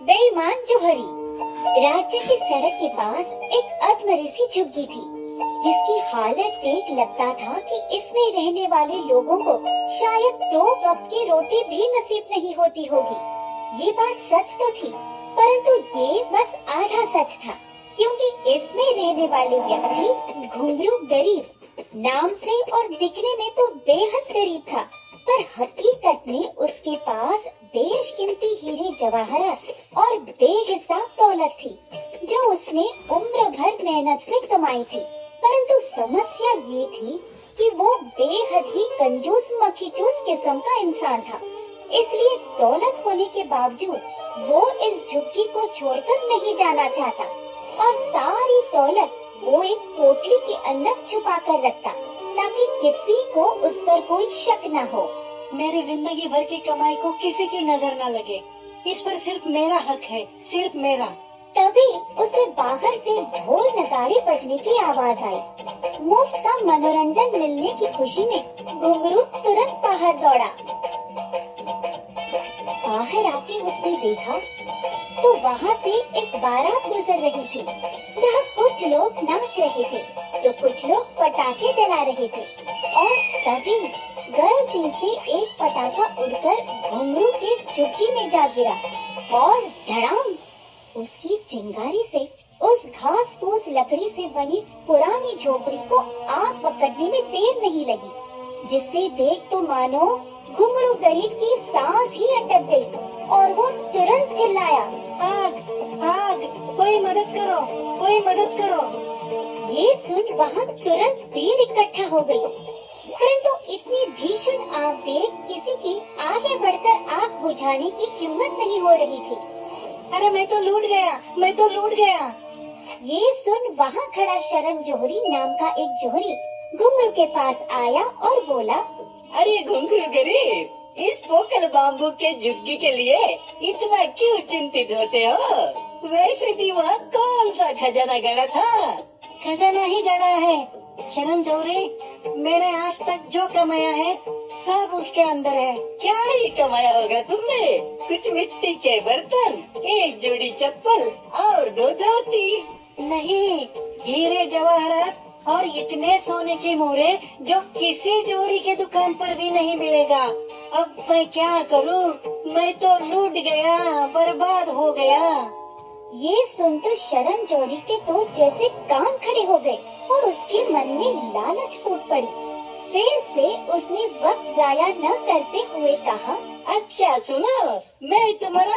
बेईमान जौहरी। राज्य की सड़क के पास एक अधमरी झुग्गी थी, जिसकी हालत देख लगता था कि इसमें रहने वाले लोगों को शायद 2 वक्त की रोटी भी नसीब नहीं होती होगी। ये बात सच तो थी, परंतु ये बस आधा सच था, क्योंकि इसमें रहने वाले व्यक्ति घुंघरू गरीब नाम से और दिखने में तो बेहद गरीब था, पर हकीकत में उसके पास बेशकीमती हीरे जवाहरात और बेहिसाब दौलत थी, जो उसने उम्र भर मेहनत से कमाई थी। परंतु समस्या ये थी कि वो बेहद ही कंजूस मक्खीचूस किस्म का इंसान था। इसलिए दौलत होने के बावजूद वो इस झुग्गी को छोड़कर नहीं जाना चाहता और सारी दौलत वो एक पोटली के अंदर छुपा कर रखता, ताकि किसी को उस पर कोई शक न हो। मेरी जिंदगी भर की कमाई को किसी की नजर न लगे, इस पर सिर्फ मेरा हक है, सिर्फ मेरा। तभी उसे बाहर से ढोल नगाड़े बजने की आवाज आई। मुफ्त का मनोरंजन मिलने की खुशी में घुंघरू तुरंत बाहर दौड़ा। बाहर आके उसने देखा तो वहाँ से एक बारात गुजर रही थी, जहाँ कुछ लोग नाच रहे थे तो कुछ लोग पटाखे जला रहे थे, और तभी गलती से एक पटाखा उड़कर घुंघरू के झुग्गी में जा गिरा और धड़ाम, उसकी चिंगारी से उस घास फूस लकड़ी से बनी पुरानी झोपड़ी को आग पकड़ने में देर नहीं लगी, जिसे देख तो मानो घुंघरू गरीब की सांस ही अटक गई और वो तुरंत चिल्लाया, आग, आग, कोई मदद करो, कोई मदद करो। ये सुन वहाँ तुरंत भीड़ इकट्ठा हो गई, परंतु इतनी भीषण आग देख किसी की आगे बढ़कर आग बुझाने की हिम्मत नहीं हो रही थी। अरे मैं तो लूट गया, मैं तो लूट गया। ये सुन वहाँ खड़ा शरण जौहरी नाम का एक जौहरी घुंघरू के पास आया और बोला, अरे घुंघरू गरीब, इस पोकल बाम्बू के झुग्गी के लिए इतना क्यों चिंतित होते हो? वैसे भी वहाँ कौन सा खजाना गड़ा था? खजाना ही गड़ा है शरण जौहरी। मैंने आज तक जो कमाया है सब उसके अंदर है। क्या ही कमाया होगा तुमने? कुछ मिट्टी के बर्तन, एक जोड़ी चप्पल और 2 धोती। नहीं, हीरे जवाहरात और इतने सोने के मोहरे जो किसी जौहरी के दुकान पर भी नहीं मिलेगा। अब मैं क्या करूं? मैं तो लूट गया, बर्बाद हो गया। ये सुन तो शरण जौहरी के तो जैसे कान खड़े हो गए और उसके मन में लालच फूट पड़ी। फिर से उसने वक्त जाया न करते हुए कहा, अच्छा सुनो, मैं तुम्हारा